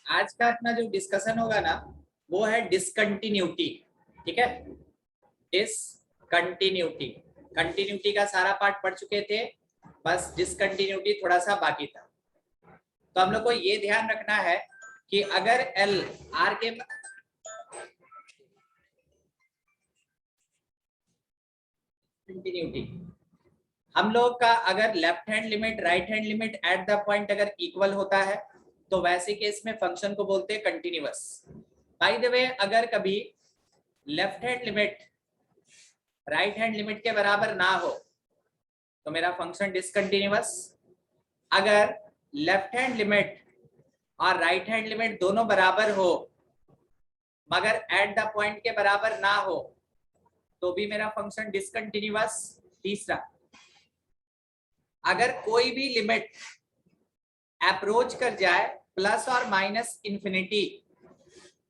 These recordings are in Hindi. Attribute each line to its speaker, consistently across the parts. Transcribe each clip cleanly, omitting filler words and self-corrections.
Speaker 1: आज का अपना जो डिस्कशन होगा ना वो है डिसकंटिन्यूटी। ठीक है, डिसकंटिन्यूटी। कंटिन्यूटी का सारा पार्ट पढ़ चुके थे, बस डिसकंटिन्यूटी थोड़ा सा बाकी था। तो हम लोग को ये ध्यान रखना है कि अगर एल आर के कंटिन्यूटी हम लोग का अगर left hand limit right hand limit at the point अगर इक्वल होता है तो वैसे केस में फंक्शन को बोलते हैं कंटिन्यूअस। बाय द वे अगर कभी left hand limit right hand limit के बराबर ना हो तो मेरा फंक्शन डिसकंटिन्यूअस। अगर लेफ्ट हैंड लिमिट और राइट हैंड लिमिट दोनों बराबर हो मगर एट द पॉइंट के बराबर ना हो तो भी मेरा फंक्शन डिसकंटिन्यूअस। तीसरा, अगर कोई भी लिमिट अप्रोच कर जाए प्लस और माइनस इंफिनिटी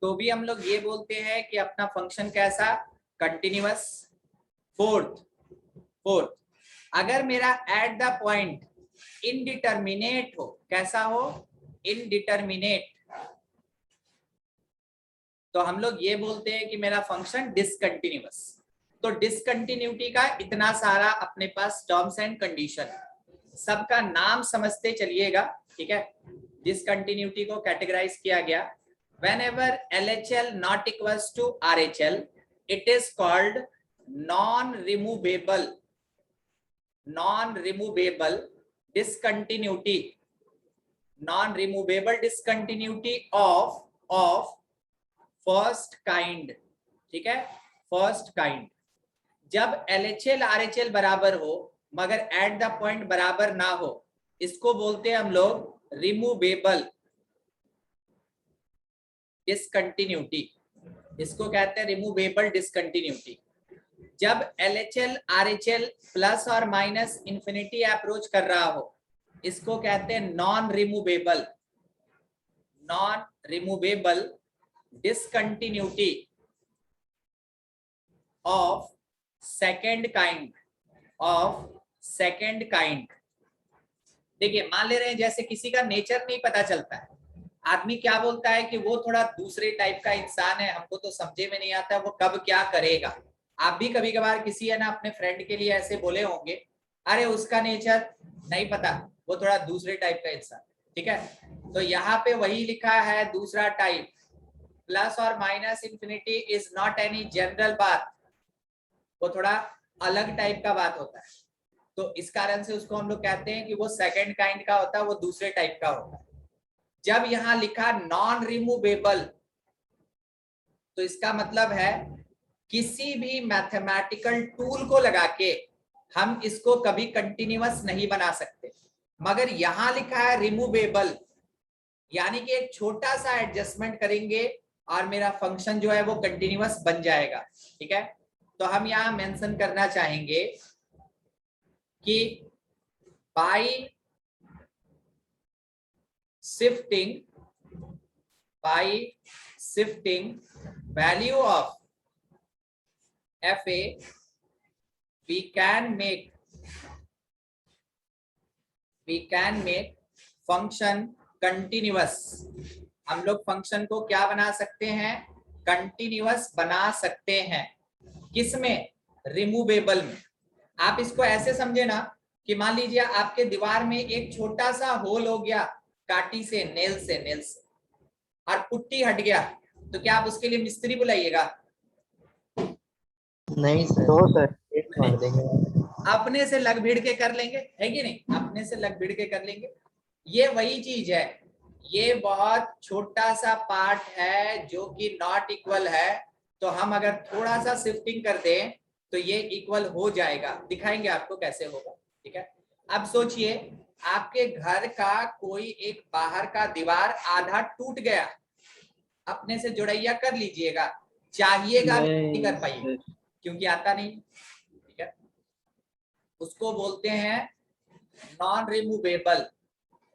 Speaker 1: तो भी हम लोग ये बोलते हैं कि अपना फंक्शन कैसा, कंटिन्यूअस। फोर्थ, अगर मेरा एट द पॉइंट इनडिटर्मिनेट हो, कैसा हो, इनडिटर्मिनेट, तो हम लोग ये बोलते हैं कि मेरा फंक्शन डिसकंटिन्यूअस। तो डिसकंटिन्यूटी का इतना सारा अपने पास टर्म्स एंड कंडीशन, सबका नाम समझते चलिएगा। ठीक है, डिसकंटिन्यूटी को कैटेगराइज किया गया, whenever LHL not equals to RHL it is called non-removable discontinuity, non-removable discontinuity of first kind. ठीक है, फर्स्ट काइंड। जब LHL RHL बराबर हो मगर एट द पॉइंट बराबर ना हो इसको बोलते हैं हम लोग रिमूवेबल डिसकंटिन्यूटी, इसको कहते हैं रिमूवेबल डिसकंटिन्यूटी। जब LHL RHL प्लस और माइनस इंफिनिटी अप्रोच कर रहा हो इसको कहते हैं non removable discontinuity of second kind. देखिए, मान ले रहे हैं जैसे किसी का नेचर नहीं पता चलता है, आदमी क्या बोलता है कि वो थोड़ा दूसरे टाइप का इंसान है, हमको तो समझे में नहीं आता वो कब क्या करेगा। आप भी कभी कभार किसी है ना अपने फ्रेंड के लिए ऐसे बोले होंगे, अरे उसका नेचर नहीं पता, वो थोड़ा दूसरे टाइप का इंसान। ठीक है, तो यहाँ पे वही लिखा है दूसरा टाइप, प्लस और minus infinity is not any general बात, वो थोड़ा अलग टाइप का बात होता है। तो इस कारण से उसको हम लोग कहते हैं कि वो सेकंड काइंड का होता है, वो दूसरे टाइप का होता है। जब यहां लिखा नॉन रिमूवेबल तो इसका मतलब है किसी भी मैथमेटिकल टूल को लगा के हम इसको कभी कंटिन्यूअस नहीं बना सकते, मगर यहां लिखा है रिमूवेबल, यानी कि एक छोटा सा एडजस्टमेंट करेंगे और मेरा फंक्शन जो है वो कंटिन्यूअस बन जाएगा। ठीक है, तो हम यहां मेंशन करना चाहेंगे कि bye shifting value of fa we can make function continuous। हम लोग फंक्शन को क्या बना सकते हैं, कंटिन्यूअस बना सकते हैं। किसमें, रिमूवेबल में। आप इसको ऐसे समझे ना कि मान लीजिए आपके दीवार में एक छोटा सा होल हो गया काटी से, नेल से और पुट्टी हट गया, तो क्या आप उसके लिए मिस्त्री बुलाइएगा?
Speaker 2: नहीं सर, तो सर एक मार देंगे,
Speaker 1: अपने से लग भिड़ के कर लेंगे, है कि नहीं, अपने से लग भिड़ के कर लेंगे। ये वही चीज है, ये बहुत छोटा सा पार्ट है जो कि नॉट इक्वल है, तो हम अगर थोड़ा सा शिफ्टिंग कर दें तो ये इक्वल हो जाएगा। दिखाएंगे आपको कैसे होगा। ठीक है, अब सोचिए आपके घर का कोई एक बाहर का दीवार आधा टूट गया, अपने से जुड़ैया कर लीजिएगा, चाहिएगा नहीं कर पाइए क्योंकि आता नहीं। ठीक है, उसको बोलते हैं नॉन रिमूवेबल।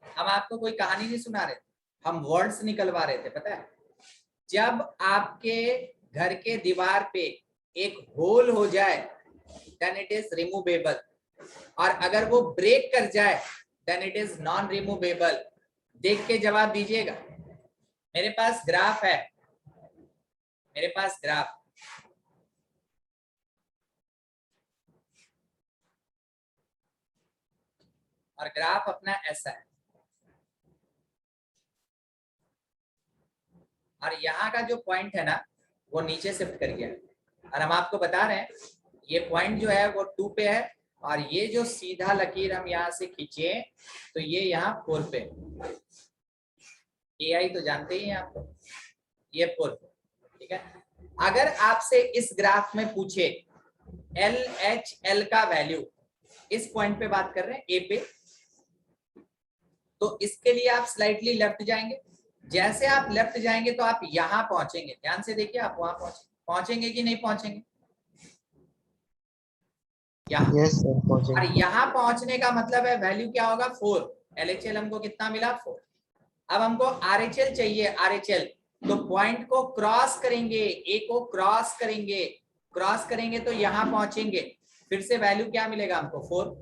Speaker 1: हम आपको कोई कहानी नहीं सुना रहे, हम वर्ड्स निकलवा रहे थे, पता है। जब आपके घर के दीवार पे एक होल हो जाए देन इट इज रिमूवेबल, और अगर वो ब्रेक कर जाए then it is non removable. देख के जवाब दीजिएगा। मेरे पास ग्राफ है, मेरे पास ग्राफ, और ग्राफ अपना ऐसा है, और यहाँ का जो पॉइंट है ना वो नीचे शिफ्ट कर गया, और हम आपको बता रहे हैं ये पॉइंट जो है वो 2 पे है, और ये जो सीधा लकीर हम यहाँ से खींचे तो ये यहाँ 4 पे, AI तो जानते ही हैं आपको, ये 4 पे, ठीक है। अगर आपसे इस ग्राफ में पूछे LHL का वैल्यू, इस पॉइंट पे बात कर रहे हैं ए पे, तो इसके लिए आप स्लाइटली लेफ्ट जाएंगे, जैसे आप लेफ्ट जाएंगे तो आप यहां पहुंचेंगे, ध्यान से देखिए आप वहां पहुंचेंगे कि नहीं पहुंचेंगे, यहाँ।
Speaker 2: यस सर
Speaker 1: और
Speaker 2: पहुंचेंगे।
Speaker 1: यहाँ पहुंचने का मतलब है वैल्यू क्या होगा 4, LHL हमको कितना मिला 4। अब हमको RHL चाहिए, RHL, तो पॉइंट को क्रॉस करेंगे, ए को क्रॉस करेंगे, क्रॉस करेंगे तो यहां पहुंचेंगे, फिर से वैल्यू क्या मिलेगा हमको 4।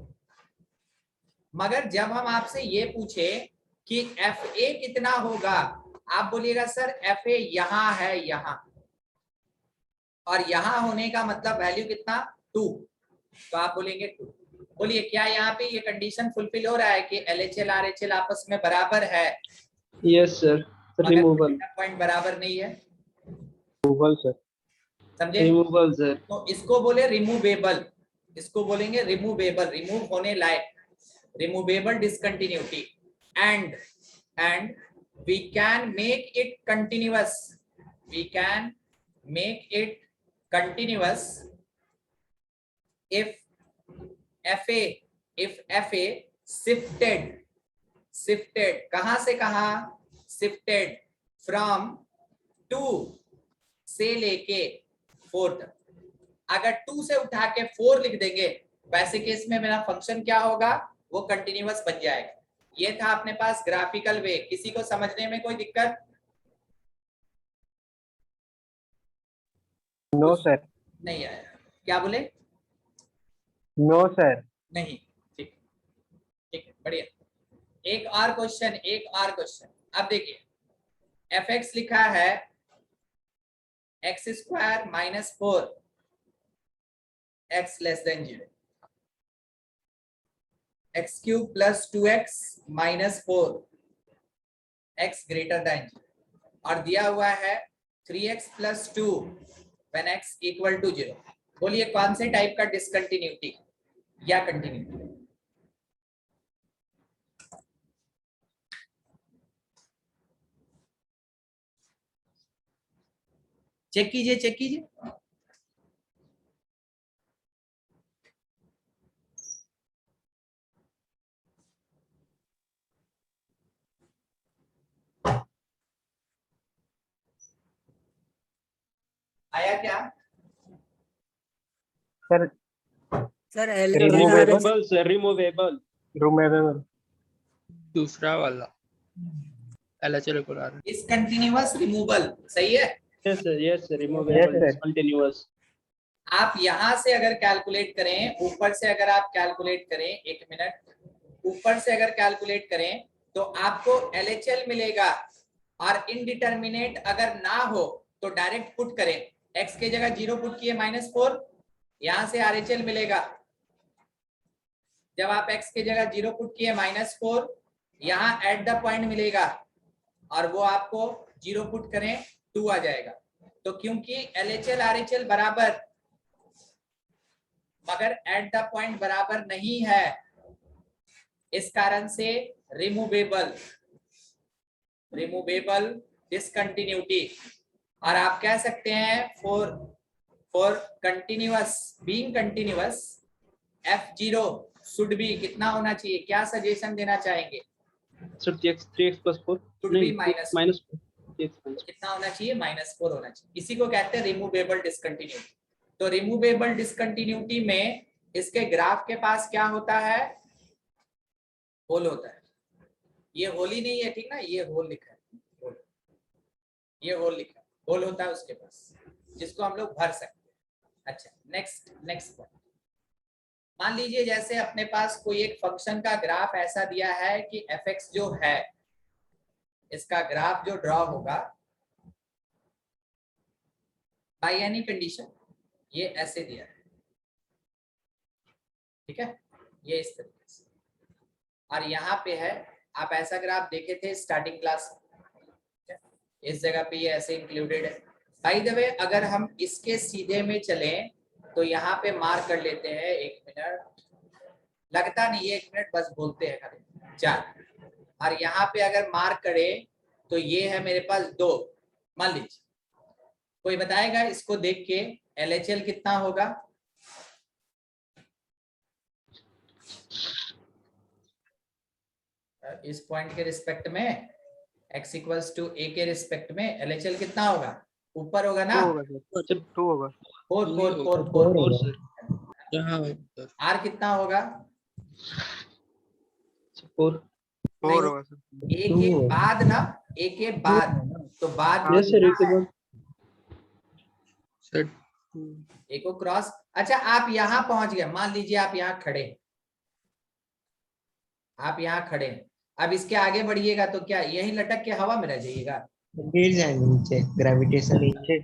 Speaker 1: मगर जब हम आपसे ये पूछे कि FA कितना होगा, आप बोलिएगा सर FA यहां है, यहां, और यहां होने का मतलब वैल्यू कितना 2, तो आप बोलेंगे 2। बोलिए क्या यहाँ पे ये कंडीशन फुलफिल हो रहा है कि LHL RHL आपस में बराबर है,
Speaker 3: यस सर, रिमूवल।
Speaker 1: पॉइंट बराबर नहीं है,
Speaker 3: रिमूवल सर,
Speaker 1: समझे?
Speaker 3: Removal sir.
Speaker 1: तो इसको बोले रिमूवेबल, इसको बोलेंगे रिमूवेबल, रिमूव होने लायक, removable discontinuity, and we can make it continuous, we can make it continuous if FA shifted कहां से कहां, shifted from 2 से लेके 4 तक। अगर 2 से उठा के 4 लिख देंगे, वैसे केस में मेरा फंक्शन क्या होगा, वो कंटिन्यूअस बन जाएगा। ये था अपने पास ग्राफिकल वे। किसी को समझने में कोई दिक्कत?
Speaker 2: No sir.
Speaker 1: नहीं आया, क्या बोले?
Speaker 2: No sir.
Speaker 1: नहीं, ठीक, ठीक है, बढ़िया। एक और क्वेश्चन, एक और क्वेश्चन। अब देखिए fx लिखा है x² minus 4 x less than 0, x³ plus 2x minus 4 x greater than 0, और दिया हुआ है 3x plus 2 when x equal to 0। बोलिए कौन से टाइप का डिसकंटिन्यूटी या कंटिन्यूटी? चेक कीजिए, चेक कीजिए। आया क्या?
Speaker 2: Sir
Speaker 4: sir
Speaker 3: removable sir, removable.
Speaker 2: Removable.
Speaker 4: दूसरा वाला LHL को ला रहे
Speaker 1: डिसकंटिन्यूअस रिमूवल, सही है।
Speaker 3: Yes sir, yes sir,
Speaker 2: Yes,
Speaker 3: removable
Speaker 2: sir.
Speaker 3: Discontinuous.
Speaker 1: आप यहां से अगर कैलकुलेट करें, ऊपर से अगर आप कैलकुलेट करें, एक मिनट, ऊपर से अगर कैलकुलेट करें तो आपको LHL मिलेगा, और इनडिटर्मिनेट अगर ना हो तो डायरेक्ट पुट करें, x के जगह 0 पुट किए -4, यहां से RHL मिलेगा। जब आप x के जगह 0 पुट किए -4, यहां एट द पॉइंट मिलेगा, और वो आपको 0 पुट करें 2 आ जाएगा। तो क्योंकि LHL RHL बराबर मगर एट द पॉइंट बराबर नहीं है, इस कारण से रिमूवेबल, रिमूवेबल डिसकंटिन्यूटी। और आप कह सकते हैं for continuous, being continuous, F0 should be कितना होना चाहिए, क्या सजेशन देना चाहेंगे?
Speaker 3: Sir 3x plus 4
Speaker 1: should be minus,
Speaker 3: -4।
Speaker 1: कितना होना चाहिए? -4 होना चाहिए। इसी को कहते हैं रिमूवेबल डिसकंटिन्यूटी। तो रिमूवेबल डिसकंटिन्यूटी में इसके ग्राफ के पास क्या होता है? होल होता है। ये होल ही नहीं है, ठीक ना, ये होल लिखा है, होल, ये होल लिखा है, होल होता है उसके पास, जिसको हम लोग भर सकते हैं। अच्छा, नेक्स्ट पॉइंट। मान लीजिए जैसे अपने पास कोई एक फंक्शन का ग्राफ ऐसा दिया है कि fx जो है इसका ग्राफ जो ड्रॉ होगा बाय एनी कंडीशन, ये ऐसे दिया है, ठीक है, ये इस तरीके से। और यहाँ पे है, आप ऐसा ग्राफ देखे थे स्टार्टिंग क्लास, इस जगह पे ये ऐसे इंक्लूडेड है। बाय द वे, अगर हम इसके सीधे में चलें तो यहाँ पे मार्क कर लेते हैं, 1 मिनट, लगता नहीं है 1 मिनट, बस बोलते हैं खाली 4। और यहाँ पे अगर मार्क करें तो ये है मेरे पास 2, मान लीजिए। कोई बताएगा इसको देख के LHL कितना होगा? इस पॉइंट के रिस्पेक्ट में x इक्वल्स टू a के रिस्पेक्ट में LHL कितना होगा? ऊपर होगा ना?
Speaker 2: 2 होगा सर, 2 होगा।
Speaker 1: 4 4 4
Speaker 3: 4
Speaker 1: 4।
Speaker 3: सर।
Speaker 4: यहाँ सर
Speaker 1: R कितना होगा?
Speaker 3: 4
Speaker 2: 4 होगा सर।
Speaker 1: A के बाद ना, A के बाद, तो बाद में
Speaker 3: यस सर, एक बार
Speaker 4: सर
Speaker 1: A को क्रॉस। अच्छा, आप यहाँ पहुंच गए, मान लीजिए आप यहाँ खड़े, आप यहाँ खड़े, अब इसके आगे बढ़िएगा तो क्या यही लटक के हवा में रह जाइएगा?
Speaker 5: गिर जाएंगे नीचे, ग्रेविटेशन नीचे।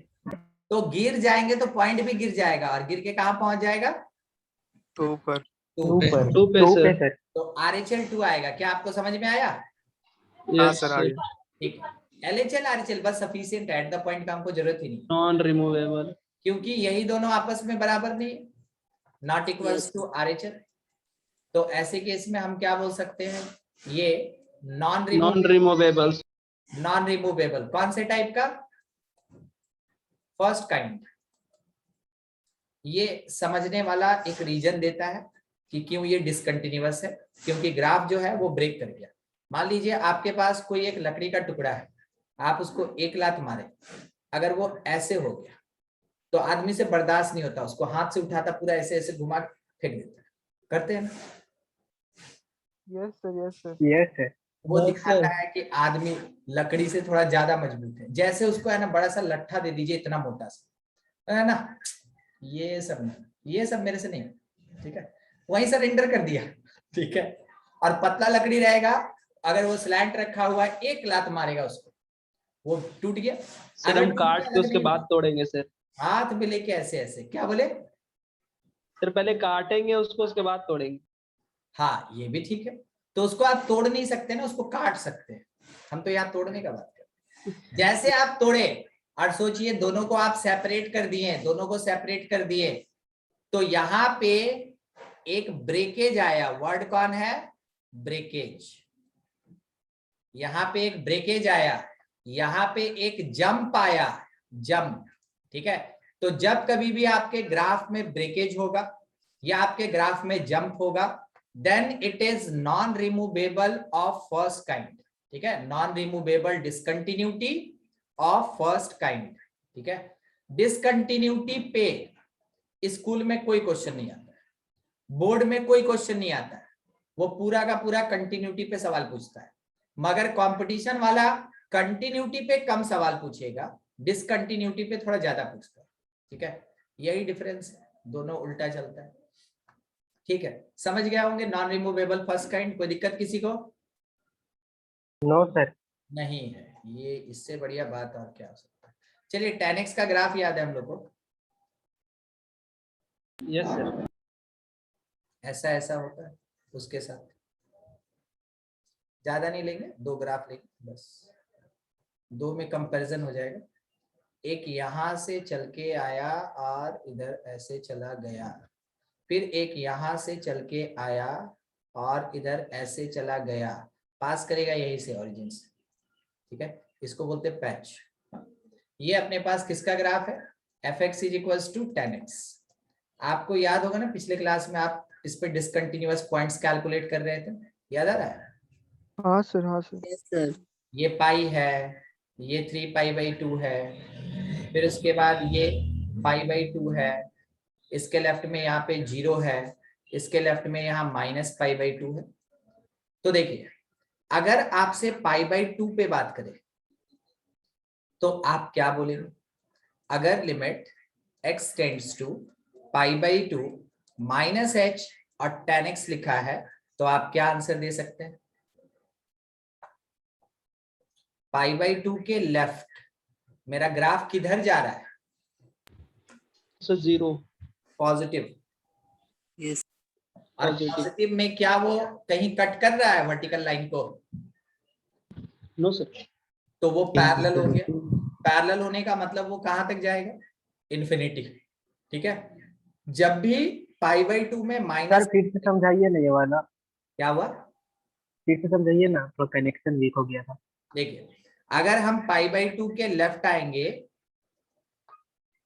Speaker 1: तो गिर जाएंगे तो पॉइंट भी गिर जाएगा, और गिर के कहाँ पहुंच जाएगा?
Speaker 2: तो ऊपर।
Speaker 1: 2 पे।
Speaker 3: पे
Speaker 2: 2 पे
Speaker 3: सर।
Speaker 2: सर।
Speaker 1: तो RHL 2 आएगा। क्या आपको समझ में आया?
Speaker 2: हाँ
Speaker 3: यस
Speaker 2: सर, आ
Speaker 3: सर।
Speaker 2: गया।
Speaker 1: ठीक है, LHL RHL बस सफिशिएंट है, एट द पॉइंट का हमको जरूरत ही नहीं,
Speaker 3: नॉन रिमूवेबल।
Speaker 1: क्योंकि यही दोनों आपस में बराबर नहीं, नॉट इक्वल्स टू RHL। तो ऐसे केस में हम क्या बोल सकते हैं? ये नॉन
Speaker 3: रिमूवेबल।
Speaker 1: रिमूवेबल। कौन से टाइप का? First kind. ये समझने वाला एक रीजन देता है कि क्यों ये डिसकंटिन्यूअस है, क्योंकि ग्राफ जो है वो ब्रेक कर गया। मान लीजिए आपके पास कोई एक लकड़ी का टुकड़ा है, आप उसको एक लात मारे, अगर वो ऐसे हो गया तो आदमी से बर्दाश्त नहीं होता, उसको हाथ से उठाता, पूरा ऐसे ऐसे घुमा फेंक देता है, करते हैं ना?
Speaker 2: Yes sir, yes sir, yes sir.
Speaker 1: वो दिखाता है कि आदमी लकड़ी से थोड़ा ज्यादा मजबूत है। जैसे उसको है ना बड़ा सा लट्ठा दे दीजिए, इतना मोटा सा, है ना, ये सब नहीं, ये सब मेरे से नहीं, ठीक है, वहीं सरेंडर कर दिया, ठीक है। और पतला लकड़ी रहेगा, अगर वो स्लैंट रखा हुआ है, एक लात मारेगा उसको, वो टूट गया।
Speaker 3: सर
Speaker 1: अगर
Speaker 3: हम काट के उसके बाद तोड़ेंगे सर।
Speaker 1: हाथ में लेके ऐसे ऐसे, क्या बोले?
Speaker 3: सर पहले काटेंगे उसको, उसके बाद तोड़ेंगे।
Speaker 1: हाँ, ये भी ठीक है। तो उसको आप तोड़ नहीं सकते ना, उसको काट सकते हैं। हम तो यहाँ तोड़ने का बात करते हैं। जैसे आप तोड़े और सोचिए दोनों को आप सेपरेट कर दिए, दोनों को सेपरेट कर दिए, तो यहाँ पे एक ब्रेकेज आया। वर्ड कौन है? ब्रेकेज। यहाँ पे एक ब्रेकेज आया, यहाँ पे एक जंप आया, जंप, ठीक है। तो जब कभी भी आपके ग्राफ में ब्रेकेज होगा या आपके ग्राफ में जंप होगा, then it is non removable of first kind, ठीक है, non removable discontinuity of first kind, ठीक है। डिसकंटिन्यूटी पे स्कूल में कोई क्वेश्चन नहीं आता है, बोर्ड में कोई क्वेश्चन नहीं आता है, वो पूरा का पूरा कंटिन्यूटी पे सवाल पूछता है। मगर कंपटीशन वाला कंटिन्यूटी पे कम सवाल पूछेगा, डिसकंटिन्यूटी पे थोड़ा ज्यादा पूछता है, ठीक है। यही डिफरेंस है, दोनों उल्टा चलता है, ठीक है। समझ गया होंगे नॉन रिमूवेबल फर्स्ट काइंड? कोई दिक्कत किसी को?
Speaker 2: No sir.
Speaker 1: नहीं है। ये इससे बढ़िया बात और क्या हो सकता है? चलिए, 10x का ग्राफ याद है हम लोग को?
Speaker 3: Yes sir.
Speaker 1: ऐसा ऐसा होता है, उसके साथ ज्यादा नहीं लेंगे, 2 ग्राफ लेंगे बस, 2 में कंपैरिजन हो जाएगा। एक यहां से चल के आया और इधर ऐसे चला गया, फिर एक यहां से चल के आया और इधर ऐसे चला गया, पास करेगा यही से, ओरिजिन से, ठीक है। इसको बोलते हैं पैच। ये अपने पास किसका ग्राफ है? fx is equals to 10x। आपको याद होगा ना, पिछले क्लास में आप इस पे डिसकंटिन्यूअस पॉइंट्स कैलकुलेट कर रहे थे, याद आ रहा है?
Speaker 2: हाँ सर, हाँ सर।
Speaker 1: ये पाई है, ये 3π/2 है, फिर उसके बाद ये π/2 है, इसके लेफ्ट में यहाँ पे 0 है, इसके लेफ्ट में यहाँ -π/2 है। तो देखिए, अगर आपसे π/2 पे बात करें तो आप क्या बोलेंगे? अगर limit x tends to π/2 -h और 10x लिखा है तो आप क्या आंसर दे सकते हैं? π/2 के लेफ्ट मेरा ग्राफ किधर जा रहा है?
Speaker 3: Sir 0
Speaker 1: positive.
Speaker 4: यस
Speaker 1: और
Speaker 3: Positive.
Speaker 1: पॉजिटिव में क्या वो कहीं कट कर रहा है वर्टिकल लाइन को?
Speaker 3: No sir.
Speaker 1: तो वो पैरेलल हो गया। पैरेलल होने का मतलब वो कहां तक जाएगा? इन्फिनिटी। ठीक है, जब भी π/2 में
Speaker 2: सर
Speaker 1: माइनस,
Speaker 2: फिर से समझाइए ना ये वाला,
Speaker 1: क्या हुआ?
Speaker 2: फिर से समझाइए ना, तो कनेक्शन वीक हो गया था।
Speaker 1: देखिए, अगर हम π/2 के लेफ्ट आएंगे,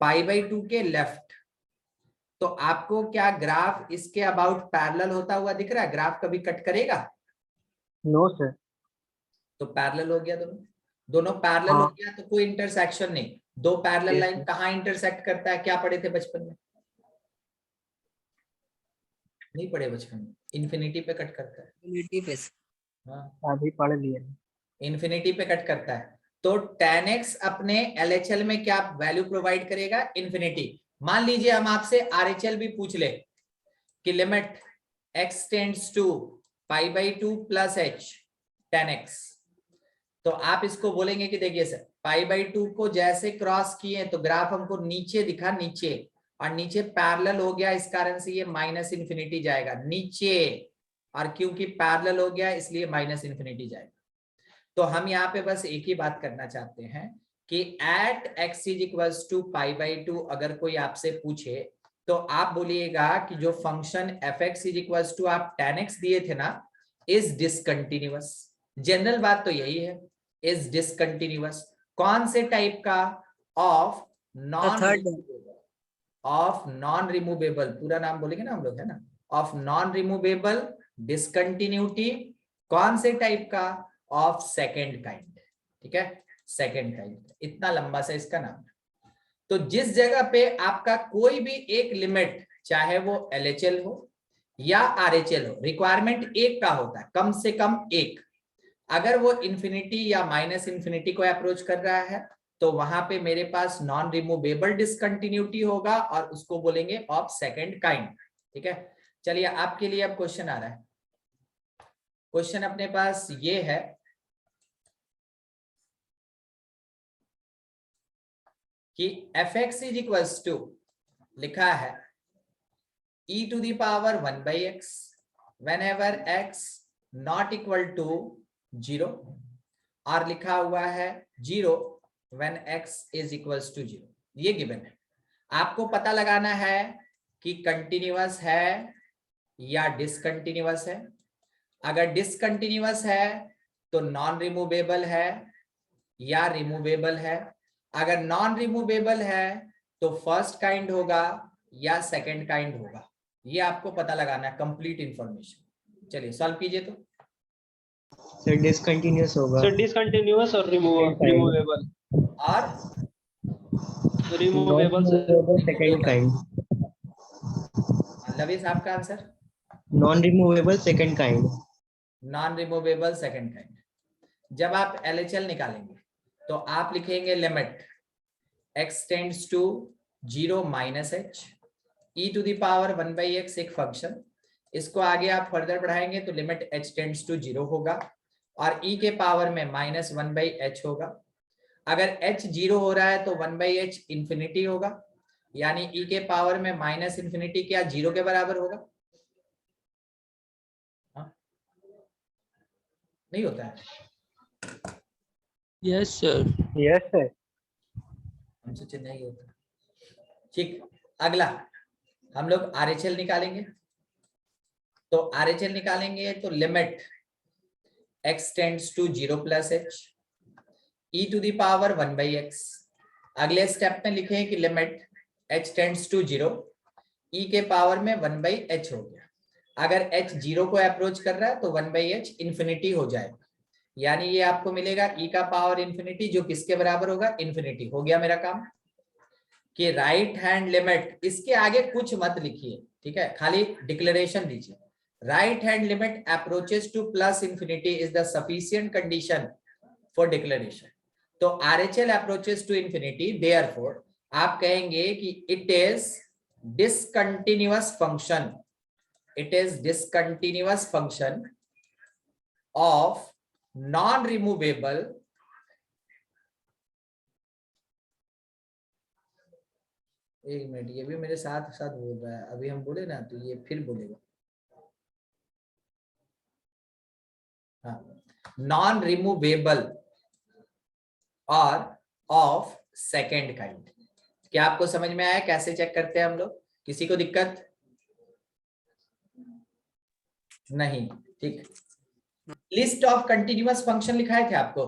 Speaker 1: π/2 के लेफ्ट, तो आपको क्या ग्राफ इसके अबाउट पैरेलल होता हुआ दिख रहा है? ग्राफ कभी कट करेगा?
Speaker 2: No sir.
Speaker 1: तो पैरेलल हो गया, दोनों दोनों पैरेलल
Speaker 2: हाँ।
Speaker 1: हो गया, तो कोई इंटरसेक्शन नहीं। दो पैरेलल
Speaker 2: Yes,
Speaker 1: लाइन
Speaker 2: sir.
Speaker 1: कहाँ इंटरसेक्ट करता है? क्या पढ़े थे बचपन में? नहीं पढ़े बचपन में? इन्फिनिटी पे कट करता है।
Speaker 4: यूनिटी पे
Speaker 1: हाँ,
Speaker 2: अभी पढ़ लिए।
Speaker 1: इन्फिनिटी पे कट करता है। तो tan x अपने LHL में क्या वैल्यू प्रोवाइड करेगा? इन्फिनिटी। मान लीजिए हम आपसे RHL भी पूछ ले कि limit x tends to π/2 plus h tan x, तो आप इसको बोलेंगे कि देखिए सर, π/2 को जैसे क्रॉस किए तो ग्राफ हमको नीचे दिखा, नीचे, और नीचे पैरेलल हो गया, इस कारण से ये माइनस इन्फिनिटी जाएगा नीचे, और क्योंकि पैरेलल हो गया इसलिए माइनस इन्फिनिटी जाएगा। तो हम यहाँ पे बस एक ही बात करना चाहते हैं कि at x is equals to π/2 अगर कोई आपसे पूछे तो आप बोलिएगा कि जो function f(x) is equals to आप tan x दिए थे ना, इज डिसकंटिन्यूअस। जनरल बात तो यही है, इज डिसकंटिन्यूअस। कौन से टाइप का? ऑफ नॉन रिमूवेबल, पूरा नाम बोलेंगे ना हम लोग, है ना, ऑफ नॉन रिमूवेबल डिसकंटिन्यूटी। कौन से टाइप का? Of second kind. ठीक है, सेकेंड काइंड, इतना लंबा सा इसका नाम है। तो जिस जगह पे आपका कोई भी एक लिमिट, चाहे वो LHL हो या RHL हो, रिक्वायरमेंट एक का होता है, कम से कम एक। अगर वो इन्फिनिटी या माइनस इन्फिनिटी को अप्रोच कर रहा है तो वहां पे मेरे पास नॉन रिमूवेबल डिसकंटिन्यूटी होगा और उसको बोलेंगे ऑफ सेकेंड काइंड। ठीक है, चलिए आपके लिए अब क्वेश्चन आ रहा है। क्वेश्चन अपने पास ये है कि f(x) इज इक्वल्स टू, लिखा है e to the power 1/x whenever x not equal to 0, और लिखा हुआ है 0 when x is equals to 0। ये गिवन है। आपको पता लगाना है कि कंटिन्यूअस है या डिसकंटिन्यूअस है। अगर डिसकंटिन्यूअस है तो नॉन रिमूवेबल है या रिमूवेबल है। अगर नॉन रिमूवेबल है तो फर्स्ट काइंड होगा या सेकंड काइंड होगा। ये आपको पता लगाना है, कंप्लीट इंफॉर्मेशन। चलिए सॉल्व कीजिए। तो
Speaker 5: सर डिसकंटिन्यूअस होगा।
Speaker 3: सर डिसकंटिन्यूअस और रिमूवेबल
Speaker 1: और
Speaker 3: रिमूवेबल
Speaker 5: सेकंड काइंड।
Speaker 1: लवीस आपका answer?
Speaker 5: Non removable second kind.
Speaker 1: Non removable second kind. जब आप LHL निकालेंगे तो आप लिखेंगे limit x tends to 0 minus h e to the power 1/x एक फंक्शन, इसको आगे आप फर्दर बढ़ाएंगे तो लिमिट h टेंड्स टू 0 होगा और e के पावर में माइनस 1/h होगा। अगर h 0 हो रहा है तो 1/h इंफिनिटी होगा, यानी e के पावर में माइनस इंफिनिटी क्या 0 के बराबर होगा? हाँ? नहीं होता है।
Speaker 4: Yes sir.
Speaker 2: Yes sir.
Speaker 1: हम सोचे नहीं होता। ठीक, अगला हम लोग RHL निकालेंगे। तो RHL निकालेंगे तो limit x tends to 0 plus h e to the power 1/x। अगले स्टेप में लिखें कि limit h tends to 0 e के पावर में 1/h हो गया। अगर h 0 को अप्रोच कर रहा है तो 1/h इंफिनिटी हो जाएगा, यानी ये आपको मिलेगा e का पावर इंफिनिटी, जो किसके बराबर होगा? इंफिनिटी। हो गया मेरा काम कि राइट हैंड लिमिट, इसके आगे कुछ मत लिखिए, ठीक है, खाली डिक्लेरेशन दीजिए। Right hand limit approaches to plus infinity is the sufficient condition for declaration. तो RHL approaches to infinity, therefore आप कहेंगे कि it is discontinuous function, it is discontinuous function of non removable एक मिनट, ये भी मेरे साथ साथ बोल रहा है, अभी हम बोले ना तो ये फिर बोलेगा। हाँ, नॉन रिमूवेबल और ऑफ सेकेंड काइंड। क्या आपको समझ में आया कैसे चेक करते हैं हम लोग? किसी को दिक्कत नहीं? ठीक। लिस्ट ऑफ कंटिन्यूअस फंक्शन लिखाए थे आपको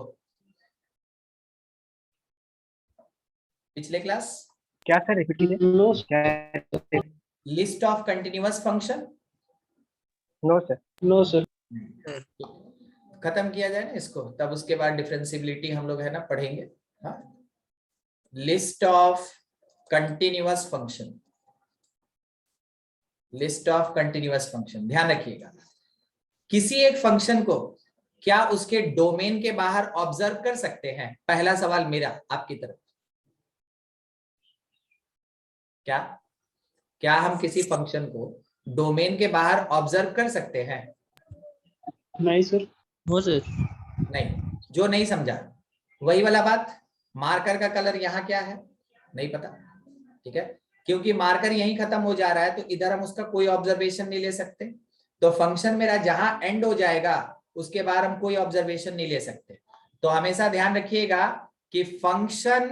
Speaker 1: पिछले क्लास?
Speaker 2: क्या सर, रिपीट कीजिए।
Speaker 3: नो
Speaker 2: क्या?
Speaker 1: List of continuous function?
Speaker 2: No sir.
Speaker 3: No sir.
Speaker 1: खत्म किया जाए ना इसको, तब उसके बाद डिफरेंशिएबिलिटी हम लोग है ना पढ़ेंगे। हाँ, list of continuous function, list of continuous function. ध्यान रखिएगा, किसी एक फंक्शन को क्या उसके डोमेन के बाहर ऑब्जर्व कर सकते हैं? पहला सवाल मेरा आपकी तरफ। क्या क्या हम किसी फंक्शन को डोमेन के बाहर ऑब्जर्व कर सकते हैं?
Speaker 3: नहीं सर।
Speaker 4: हो सर।
Speaker 1: नहीं। जो नहीं समझा वही वाला बात, मार्कर का कलर यहाँ क्या है नहीं पता, ठीक है, क्योंकि मार्कर यहीं खत्म हो जा रहा है तो इधर हम उसका कोई ऑब्जर्वेशन नहीं ले सकते। तो फंक्शन मेरा जहां एंड हो जाएगा उसके बाद हम कोई ऑब्जर्वेशन नहीं ले सकते। तो हमेशा ध्यान रखिएगा कि फंक्शन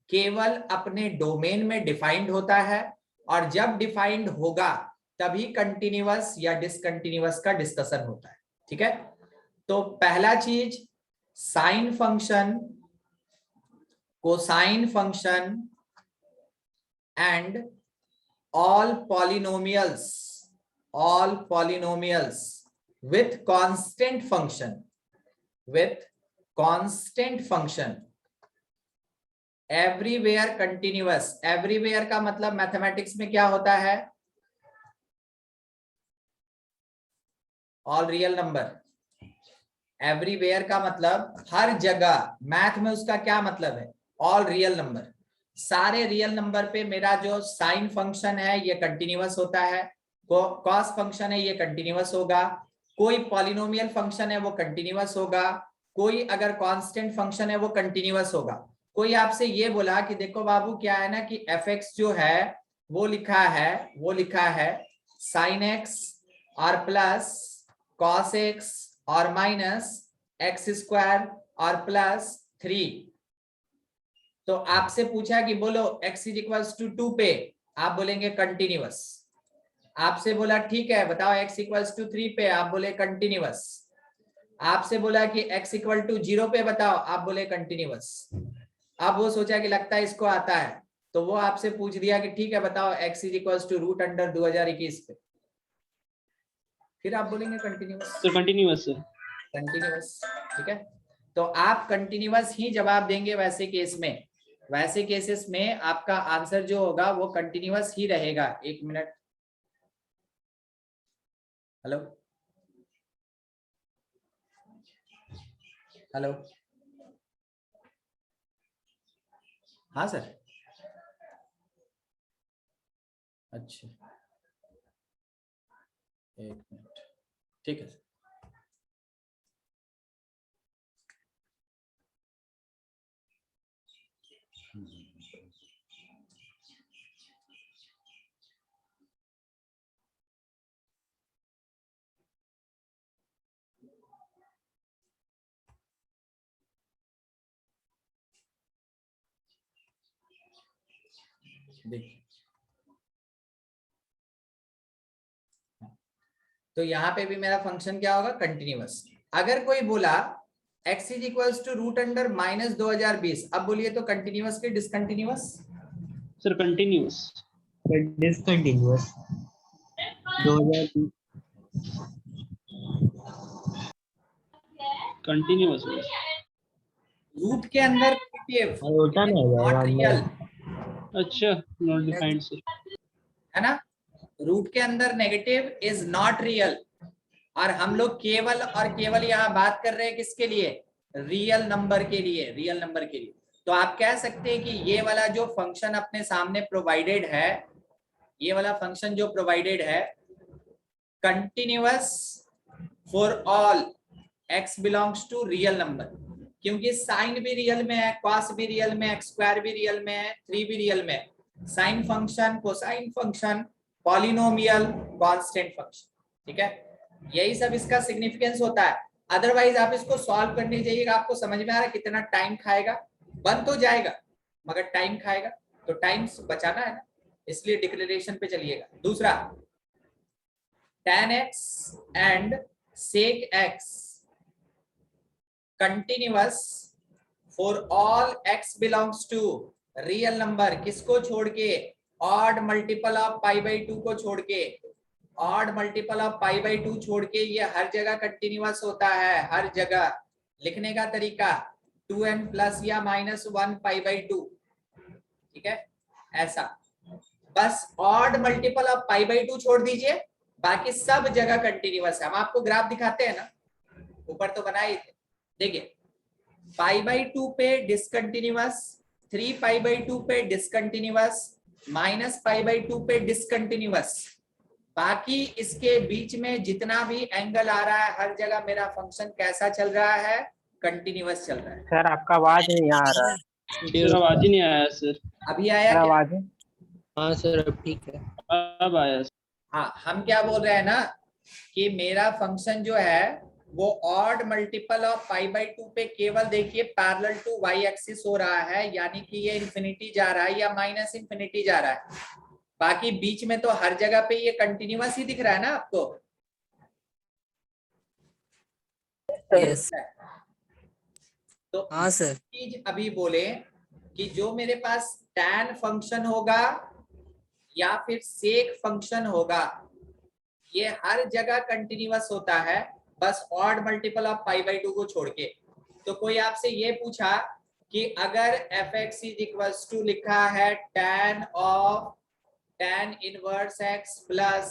Speaker 1: केवल अपने डोमेन में डिफाइंड होता है, और जब डिफाइंड होगा तभी कंटिन्यूअस या डिसकंटिन्यूअस का डिस्कशन होता है। ठीक है, तो पहला चीज sine function, cosine function and all polynomials with constant function everywhere continuous। everywhere का मतलब मैथमेटिक्स में क्या होता है? All real number. एवरीवेयर का मतलब हर जगह, मैथ में उसका क्या मतलब है? All real number. सारे रियल नंबर पे मेरा जो साइन फंक्शन है ये कंटिन्यूअस होता है, कॉस फंक्शन है ये कंटिन्यूअस होगा, कोई पॉलिनोमियल फंक्शन है वो कंटिन्यूअस होगा, कोई अगर कांस्टेंट फंक्शन है वो कंटिन्यूअस होगा। कोई आपसे ये बोला कि देखो बाबू क्या है ना कि fx जो है वो लिखा है साइन एक्स और प्लस कॉस एक्स और माइनस एक्स स्क्वायर और प्लस 3। तो आपसे पूछा कि बोलो x इज इक्वल्स टू 2 पे, आप बोलेंगे कंटिन्यूअस। आपसे बोला ठीक है बताओ x इक्वल्स टू 3 पे, आप बोले कंटिन्यूअस। आपसे बोला कि x इक्वल टू 0 पे बताओ, आप बोले कंटिन्यूअस। अब वो सोचा कि लगता है इसको आता है, तो वो आपसे पूछ दिया कि ठीक है बताओ x is equals to root under 2021 पे, फिर आप बोलेंगे कंटिन्यूअस।
Speaker 3: तो कंटिन्यूअस सर।
Speaker 1: कंटिन्यूअस, ठीक है। तो आप कंटिन्यूअस ही जवाब देंगे वैसे केस में। वैसे केसेस में आपका आंसर जो होगा वो कंटिन्यूअस ही रहेगा। एक मिनट, हेलो हेलो, हाँ सर, अच्छा एक मिनट, ठीक है सर। देखिए तो यहाँ पे भी मेरा फंक्शन क्या होगा? कंटिन्यूअस। अगर कोई बोला x is equals to root under minus 2020, अब बोलिए तो कंटिन्यूअस के discontinuous?
Speaker 3: Sir continuous.
Speaker 5: Discontinuous 2020
Speaker 3: continuous.
Speaker 1: Root के अंदर नेगेटिव
Speaker 5: आयोटा में आ
Speaker 1: नॉट
Speaker 5: जाएगा
Speaker 1: रियल,
Speaker 5: अंदर।
Speaker 3: अच्छा, नॉट डिफाइंड सर।
Speaker 1: है ना? रूट के अंदर नेगेटिव इज नॉट रियल, और हम लोग केवल और केवल यहाँ बात कर रहे हैं किसके लिए? रियल नंबर के लिए, रियल नंबर के लिए। तो आप कह सकते हैं कि ये वाला जो फंक्शन अपने सामने प्रोवाइडेड है, ये वाला फंक्शन जो प्रोवाइडेड है continuous for all x belongs to real number, क्योंकि साइन भी रियल में है, कॉस भी रियल में है, x स्क्वायर भी रियल में है, 3 भी रियल में है। Sine function, cosine function, polynomial, constant function. ठीक है, यही सब इसका सिग्निफिकेंस होता है। अदरवाइज आप इसको सॉल्व करने जाइएगा, आपको समझ में आ रहा है कितना टाइम खाएगा? बन तो जाएगा मगर टाइम खाएगा, तो टाइम बचाना है ना, इसलिए डिक्लेरेशन पे चलिएगा। दूसरा, tan x and sec x continuous for all x belongs to real number, किसको छोड़ के? Odd multiple of pi by 2 को छोड़ के, odd multiple of pi by 2 छोड़ के ये हर जगह कंटिन्यूअस होता है, हर जगह। लिखने का तरीका 2n प्लस या माइनस 1 पाई बाई 2। ठीक है, ऐसा। बस odd multiple of pi by 2 छोड़ दीजिए, बाकी सब जगह कंटिन्यूअस है। हम आपको ग्राफ दिखाते हैं ना, ऊपर तो बनाए थे। देखिए, पाई बाई 2 पे डिसकंटिन्यूअस, 3 पाई बाई 2 पे डिसकंटिन्यूअस, माइनस पाई बाई 2 पे डिसकंटिन्यूअस। बाकी इसके बीच में जितना भी एंगल आ रहा है, हर जगह मेरा फंक्शन कैसा चल रहा है? कंटिन्यूअस चल रहा है।
Speaker 2: सर आपका आवाज नहीं आ रहा है।
Speaker 3: सर आवाज ही नहीं आया सर।
Speaker 1: अभी आया
Speaker 2: सर
Speaker 1: क्या?
Speaker 2: आवाज है?
Speaker 4: हाँ सर अब ठीक है।
Speaker 3: अब आया सर।
Speaker 1: हाँ, हम क्या बोल रहे हैं ना कि मेरा फंक्शन जो है वो odd multiple of pi by 2 पे केवल देखिए पैरेलल टू वाई एक्सिस हो रहा है, यानी कि ये इन्फिनिटी जा रहा है या माइनस इन्फिनिटी जा रहा है। बाकी बीच में तो हर जगह पे ये कंटिन्यूअस ही दिख रहा है ना आपको।
Speaker 6: यस
Speaker 1: तो
Speaker 6: हाँ सर
Speaker 1: चीज अभी बोले कि जो मेरे पास tan फंक्शन होगा या फिर सेक फंक्शन होगा, ये हर जगह कंटिन्यूअस होता है, बस odd multiple of pi by 2 को छोड़ के। तो कोई आपसे ये पूछा कि अगर fx इज इक्वल्स टू लिखा है tan of tan inverse x plus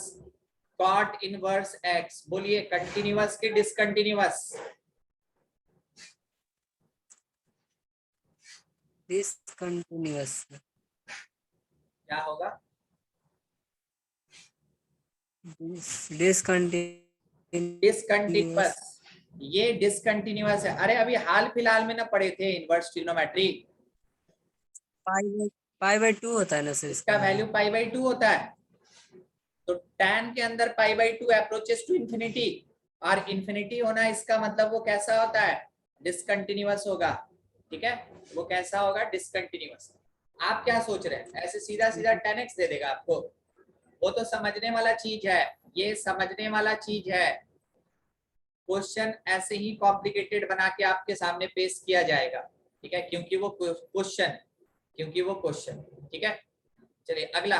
Speaker 1: cot inverse x, बोलिए कंटिन्यूअस के डिसकंटिन्यूअस?
Speaker 6: डिसकंटिन्यूअस
Speaker 1: क्या होगा? डिसकंटिन्यूअस। ये डिसकंटिन्यूअस है। अरे अभी हाल फिलहाल में ना पढ़े थे इनवर्स ट्रिग्नोमेट्री?
Speaker 6: पाई बाई 2 होता है ना सर
Speaker 1: इसका वैल्यू पाई बाई 2 होता है। तो tan के अंदर pi by 2 approaches to infinity, और इंफिनिटी होना इसका मतलब वो कैसा होता है? डिसकंटिन्यूअस होगा। ठीक है, वो कैसा होगा? डिसकंटिन्यूअस। आप क्या सोच रहे हैं? ऐसे सीधा सीधा tan x दे देगा आपको? वो तो समझने वाला चीज है, ये समझने वाला चीज है। क्वेश्चन ऐसे ही कॉम्प्लिकेटेड बना के आपके सामने पेश किया जाएगा। ठीक है, क्योंकि वो क्वेश्चन, ठीक है। चलिए अगला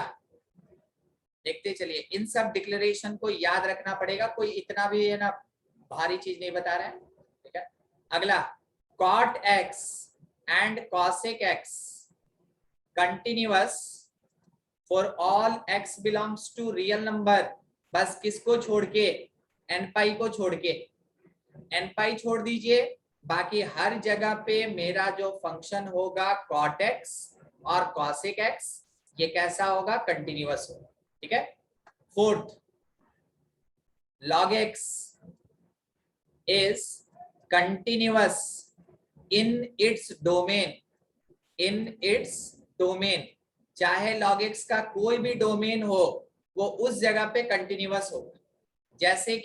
Speaker 1: देखते चलिए। इन सब डिक्लेरेशन को याद रखना पड़ेगा, कोई इतना भी है ना भारी चीज नहीं बता रहे हैं। ठीक है, अगला cot x and cosec x continuous for all x belongs to real number, बस किसको छोड़ के? n पाई को छोड़ के। n पाई छोड़ दीजिए, बाकी हर जगह पे मेरा जो फंक्शन होगा cot x और cosec x, ये कैसा होगा? कंटिन्यूअस होगा। ठीक है। Fourth, log x is continuous in its domain, चाहे log x का कोई भी डोमेन हो, वो उस जगह पे कंटिन्यूअस होगा। जैसे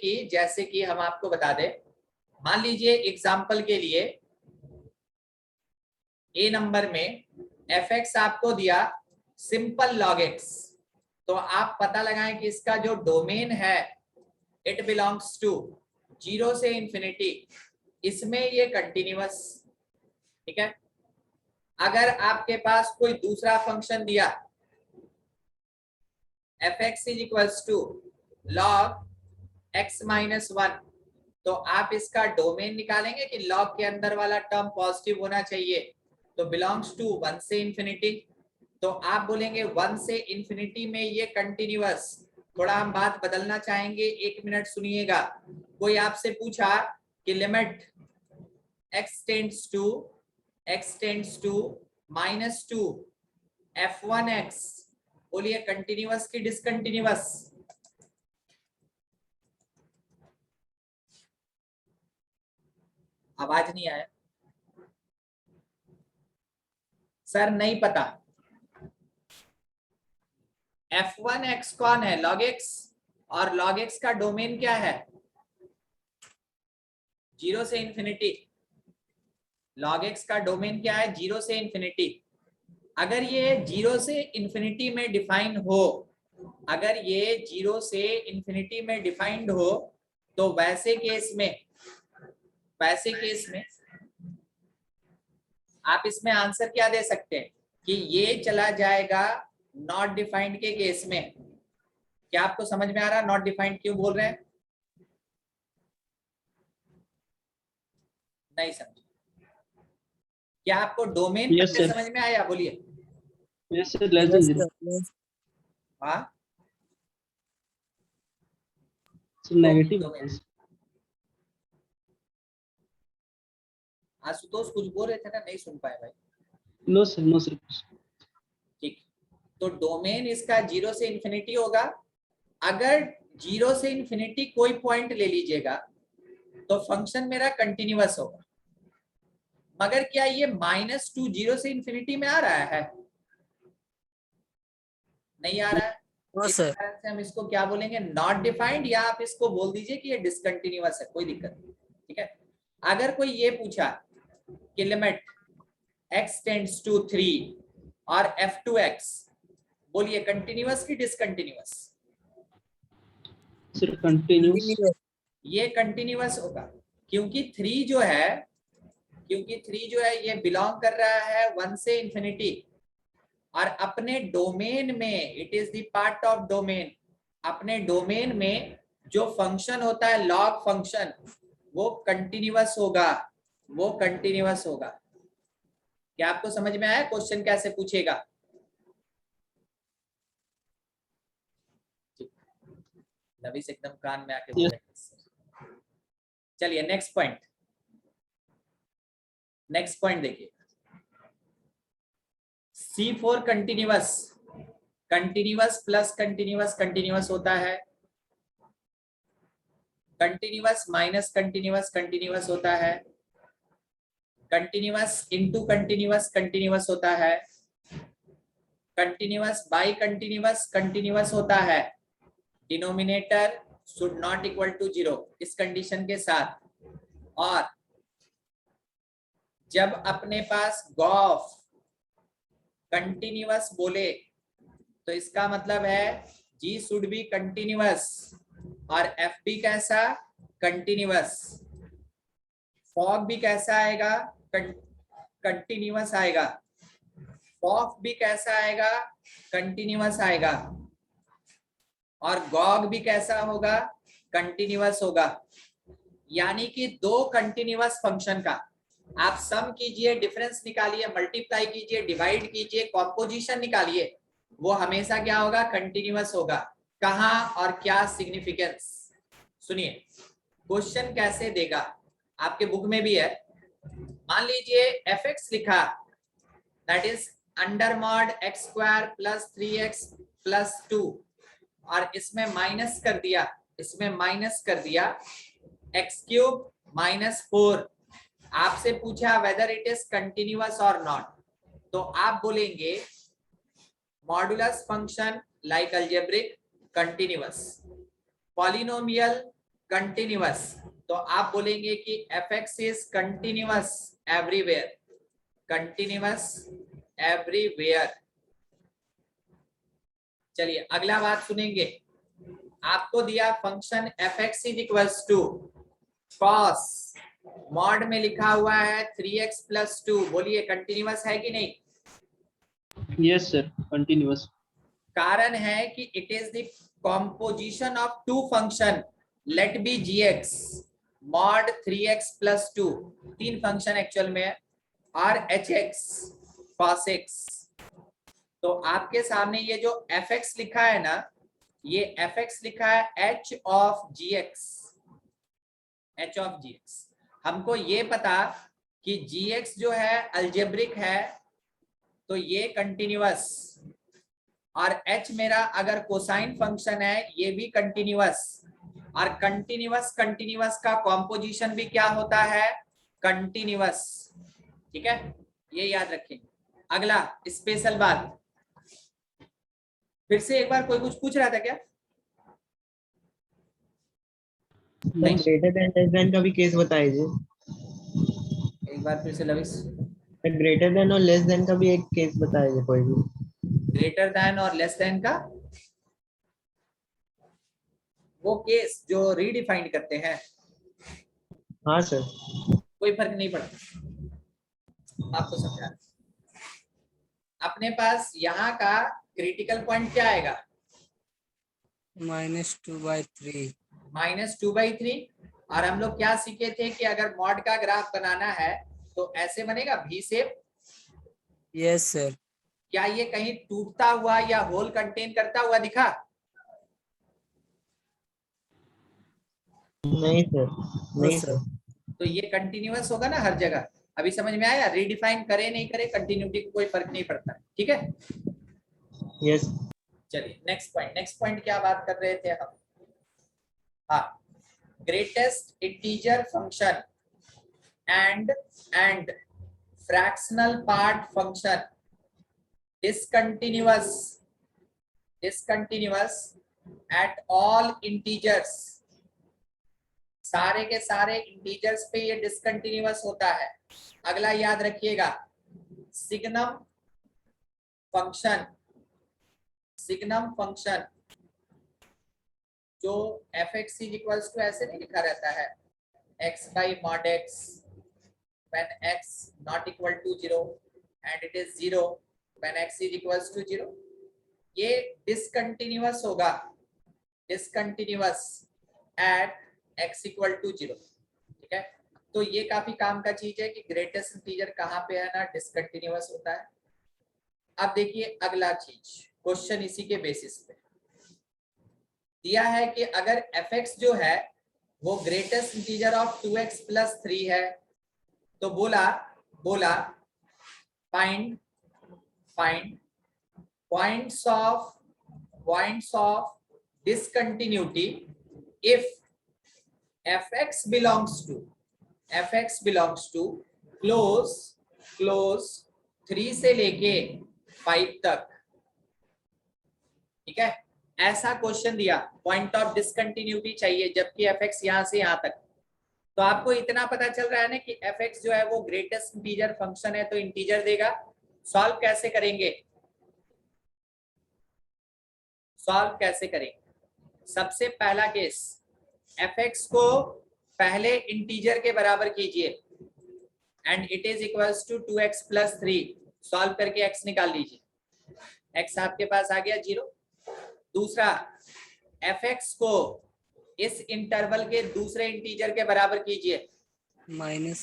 Speaker 1: कि हम आपको बता दें, मान लीजिए एग्जांपल के लिए ए नंबर में fx आपको दिया सिंपल log x, तो आप पता लगाएं कि इसका जो डोमेन है इट बिलोंग्स टू 0 से इंफिनिटी, इसमें ये कंटिन्यूअस। ठीक है, अगर आपके पास कोई दूसरा फंक्शन दिया fx is equals to log x minus 1, तो आप इसका डोमेन निकालेंगे कि log के अंदर वाला टर्म पॉजिटिव होना चाहिए, तो बिलोंग्स टू 1 से इंफिनिटी, तो आप बोलेंगे 1 से इंफिनिटी में ये कंटिन्यूअस। थोड़ा हम बात बदलना चाहेंगे, 1 मिनट सुनिएगा। कोई आपसे पूछा कि limit x tends to -2 f1x, बोलिए कंटिन्यूअस की डिसकंटिन्यूअस? आवाज नहीं आया सर, नहीं पता। f1x कौन है? log x, और log x का डोमेन क्या है? 0 से इंफिनिटी। log x का डोमेन क्या है? 0 से इंफिनिटी। अगर ये 0 से इंफिनिटी में डिफाइन हो, अगर ये 0 से इंफिनिटी में डिफाइंड हो, तो वैसे केस में आप इसमें आंसर क्या दे सकते हैं कि ये चला जाएगा नॉट डिफाइंड के केस में। क्या आपको समझ में आ रहा है नॉट डिफाइंड क्यों बोल रहे हैं? नहीं समझ? क्या आपको डोमेन
Speaker 3: Yes,
Speaker 1: पहले
Speaker 3: sir.
Speaker 1: समझ में आया? बोलिए।
Speaker 3: Yes, sir. Less than zero.
Speaker 1: हाँ,
Speaker 3: So negative.
Speaker 1: domain. आशुतोष कुछ बोल रहे थे ना, नहीं सुन पाए भाई।
Speaker 3: No, sir. No, sir.
Speaker 1: ठीक, तो डोमेन इसका 0 से इंफिनिटी होगा। अगर 0 से इंफिनिटी कोई पॉइंट ले लीजिएगा तो फंक्शन मेरा कंटिन्यूअस होगा। मगर क्या ये -2 0 से इंफिनिटी में आ रहा है? नहीं आ रहा है।
Speaker 6: नो
Speaker 1: इस
Speaker 6: सर।
Speaker 1: कारण से हम इसको क्या बोलेंगे? नॉट डिफाइंड, या आप इसको बोल दीजिए कि ये डिसकंटिन्यूअस है, कोई दिक्कत नहीं। ठीक है। अगर कोई ये पूछा कि लिमिट x टेंड्स टू 3 और f2x, बोलिए कंटिन्यूअस की डिसकंटिन्यूअस?
Speaker 3: Sir, continuous.
Speaker 1: ये कंटिन्यूअस होगा, क्योंकि 3 जो है ये बिलोंग कर रहा है 1 से इंफिनिटी, और अपने डोमेन में it is the part of domain. अपने डोमेन में जो फंक्शन होता है लॉग फंक्शन, वो कंटिन्यूअस होगा, क्या आपको समझ में आया क्वेश्चन कैसे पूछेगा? नवीस एकदम कान में आके बोले। चलिए नेक्स्ट पॉइंट देखिए। C4 कंटिन्यूअस प्लस कंटिन्यूअस होता है, कंटिन्यूअस माइनस कंटिन्यूअस होता है, कंटिन्यूअस इनटू कंटिन्यूअस होता है, कंटिन्यूअस बाय कंटिन्यूअस होता है। Denominator should not equal to 0 इस कंडीशन के साथ। और जब अपने पास गॉफ कंटिन्यूअस बोले तो इसका मतलब है G शुड बी कंटिन्यूअस और F भी कैसा? कंटिन्यूअस। फॉग भी कैसा आएगा? कंटिन्यूअस आएगा। फॉफ भी कैसा आएगा? कंटिन्यूअस आएगा। और गॉग भी कैसा होगा? कंटिन्यूअस होगा। यानी कि दो कंटिन्यूअस फंक्शन का आप सम कीजिए, डिफरेंस निकालिए, मल्टीप्लाई कीजिए, डिवाइड कीजिए, कॉम्पोजिशन निकालिए, वो हमेशा क्या होगा? कंटिन्यूअस होगा। कहां और क्या सिग्निफिकेंस? सुनिए क्वेश्चन कैसे देगा, आपके बुक में भी है। मान लीजिए fx लिखा, that is under mod x square plus 3x plus 2, और इसमें माइनस कर दिया x क्यूब माइनस 4। आपसे पूछा वेदर इट इज कंटिन्यूअस और नॉट, तो आप बोलेंगे modulus function like algebraic continuous, polynomial continuous, तो आप बोलेंगे कि fx इज कंटिन्यूअस एवरीवेयर। चलिए अगला बात सुनेंगे। आपको दिया function fx is equals to cos, mod में लिखा हुआ है 3x प्लस 2, बोलिए कंटिन्यूअस है कि नहीं?
Speaker 3: Yes, sir. Continuous.
Speaker 1: कारण है कि it is the composition of two function, let be gx mod 3x plus 2, 3 function actual में है, और hx cos x। तो आपके सामने ये जो fx लिखा है ना, ये fx लिखा है h ऑफ gx। हमको ये पता कि gx जो है अलजेब्रिक है, तो ये कंटिन्यूअस, और h मेरा अगर कोसाइन फंक्शन है ये भी कंटिन्यूअस, और कंटिन्यूअस का कॉम्पोजिशन भी क्या होता है? कंटिन्यूअस। ठीक है, ये याद रखें। अगला स्पेशल बात, फिर से एक बार कोई कुछ पूछ रहा था क्या? नहीं।
Speaker 5: ग्रेटर देन लेस देन का भी केस बताइए।
Speaker 1: एक बार फिर से लविश।
Speaker 5: ग्रेटर देन और लेस देन का भी एक केस बताइए कोई भी।
Speaker 1: ग्रेटर देन और लेस देन का वो केस जो रीडिफाइंड करते हैं,
Speaker 5: हाँ सर।
Speaker 1: कोई फर्क नहीं पड़ता, आपको समझा। अपने पास यहाँ का क्रिटिकल पॉइंट क्या आएगा?
Speaker 6: -2/3।
Speaker 1: -2/3। और हम लोग क्या सीखे थे कि अगर मॉड का ग्राफ बनाना है तो ऐसे बनेगा, भी शेप।
Speaker 6: Yes sir.
Speaker 1: क्या ये कहीं टूटता हुआ या होल कंटेन करता हुआ दिखा?
Speaker 5: नहीं सर, नहीं सर।
Speaker 1: तो ये कंटिन्यूअस होगा ना हर जगह। अभी समझ में आया? रीडिफाइन करे नहीं करे कंटिन्यूटी को कोई फर्क नहीं पड़ता, ठीक है।
Speaker 5: यस।
Speaker 1: चलिए नेक्स्ट पॉइंट क्या बात कर रहे थे हम? हाँ, greatest integer function and fractional part function discontinuous at all integers। सारे के सारे इंटीजर्स पे ये डिसकंटिन्यूअस होता है। अगला याद रखिएगा, सिग्नम फंक्शन जो fx इज इक्वल्स टू ऐसे नहीं लिखा रहता है, x by mod x when x not equal to 0 and it is 0 when x is equals to 0, ये डिसकंटिन्यूअस होगा, discontinuous at x equal to 0, ठीक है। तो ये काफी काम का चीज है कि ग्रेटेस्ट इंटीजर कहाँ पे है ना डिसकंटिन्यूअस होता है। अब देखिए अगला चीज, क्वेश्चन इसी के बेसिस पे दिया है कि अगर fx जो है वो ग्रेटेस्ट इंटीजर ऑफ 2x + 3 है, तो बोला find points of discontinuity if fx belongs to close 3 से लेके 5 तक, ठीक है। ऐसा क्वेश्चन दिया, पॉइंट ऑफ डिसकंटिन्यूटी चाहिए जबकि fx यहां से यहां तक। तो आपको इतना पता चल रहा है ना कि fx जो है वो ग्रेटेस्ट इंटीजर फंक्शन है, तो इंटीजर देगा। सॉल्व कैसे करेंगे? सबसे पहला केस, fx को पहले इंटीजर के बराबर कीजिए and it is equals to 2x + 3। Solve करके x निकाल लीजिए, x आपके पास आ गया 0। दूसरा, fx को इस इंटरवल के दूसरे इंटीजर के बराबर कीजिए,
Speaker 6: -1।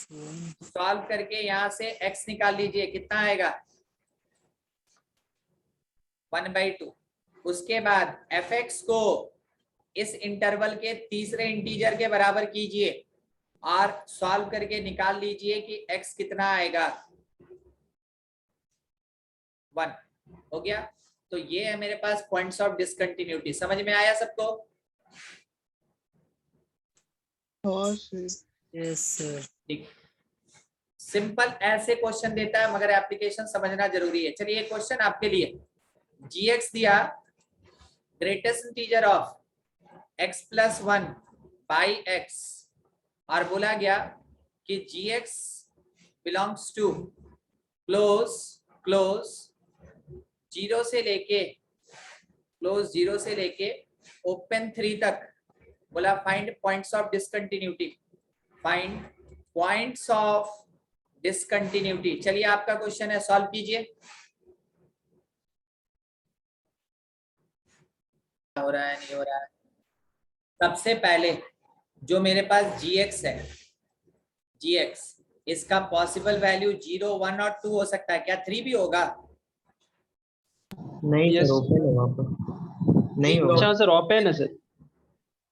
Speaker 1: सॉल्व करके यहां से x निकाल लीजिए, कितना आएगा 1/2। उसके बाद fx को इस इंटरवल के तीसरे इंटीजर के बराबर कीजिए और सॉल्व करके निकाल लीजिए कि x कितना आएगा 1। हो गया। तो ये है मेरे पास पॉइंट्स ऑफ डिसकंटिन्यूटी। समझ में आया सबको?
Speaker 6: Yes sir.
Speaker 1: ठीक, सिंपल ऐसे क्वेश्चन देता है मगर एप्लीकेशन समझना जरूरी है। चलिए एक क्वेश्चन आपके लिए, gx दिया greatest integer of x + 1 by x और बोला गया कि gx belongs to close 0 से लेके ओपन 3 तक। बोला फाइंड पॉइंट्स ऑफ डिसकंटिन्यूटी। चलिए आपका क्वेश्चन है, सॉल्व कीजिए। हो रहा है नहीं हो रहा है? सबसे पहले जो मेरे पास gx है, gx इसका पॉसिबल वैल्यू 0, 1 और 2 हो सकता है, क्या 3 भी होगा?
Speaker 5: नहीं
Speaker 3: Yes.
Speaker 5: सर, ओपन है वहाँ पर, नहीं होगा।
Speaker 3: अच्छा सर, ओपन है सर।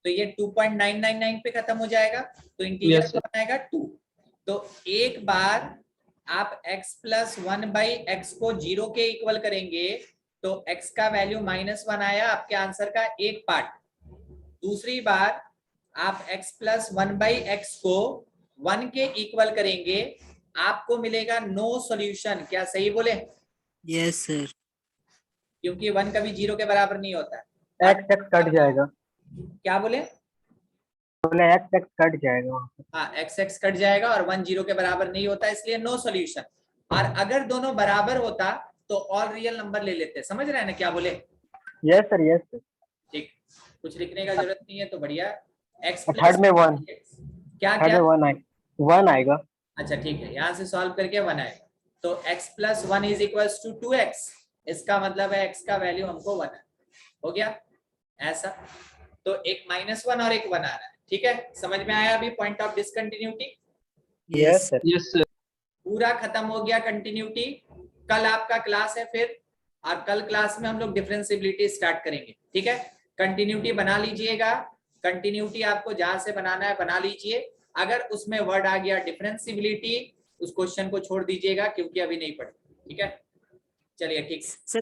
Speaker 1: तो ये 2.999 पे खत्म हो जाएगा, तो इंटीजर
Speaker 3: Yes,
Speaker 1: कौन आएगा 2। तो एक बार आप x + 1/x को 0 के इक्वल करेंगे तो x का वैल्यू -1 आया, आपके आंसर का एक पार्ट। दूसरी बार आप x + 1/x को 1 के इक्वल करेंगे, आपको मिलेगा नो सॉल्यूशन। क्या सही बोले?
Speaker 6: Yes sir.
Speaker 1: क्योंकि 1 कभी 0 के बराबर नहीं होता है।
Speaker 2: एक्स एक्स कट जाएगा,
Speaker 1: क्या बोले?
Speaker 2: बोले एक्स एक्स कट जाएगा वहाँ पे।
Speaker 1: हाँ, एक्स एक्स कट जाएगा और 1 0 के बराबर नहीं होता, इसलिए नो सॉल्यूशन। और अगर दोनों बराबर होता तो ऑल रियल नंबर ले लेते। समझ रहे हैं ना क्या बोले?
Speaker 2: Yes sir, yes sir.
Speaker 1: ठीक, कुछ लिखने का जरूरत नहीं है तो बढ़िया। एक्स
Speaker 2: थर्ड में 1,
Speaker 1: क्या
Speaker 2: थर्ड
Speaker 1: क्या?
Speaker 2: में 1 आएगा।
Speaker 1: अच्छा ठीक है, यहाँ से सॉल्व करके 1 आएगा। तो x plus 1 is equals to 2x। इसका मतलब है x का वैल्यू हमको 1 है। हो गया ऐसा। तो एक -1 और एक 1 आ रहा है। ठीक है, समझ में आया अभी point of discontinuity?
Speaker 2: Yes sir.
Speaker 3: Yes sir.
Speaker 1: पूरा खत्म हो गया कंटिन्यूटी। कल आपका क्लास है फिर, और कल क्लास में हम लोग डिफरेंशिएबिलिटी स्टार्ट करेंगे। ठीक है, कंटिन्यूटी बना लीजिएगा। कंटिन्यूटी आपको जहां से बनाना है बना लीजिए। अगर उसमें वर्ड आ गया डिफरेंशिएबिलिटी, उस क्वेश्चन को छोड़ दीजिएगा क्योंकि अभी नहीं पढ़े। ठीक है, चलिए ठीक।
Speaker 6: सर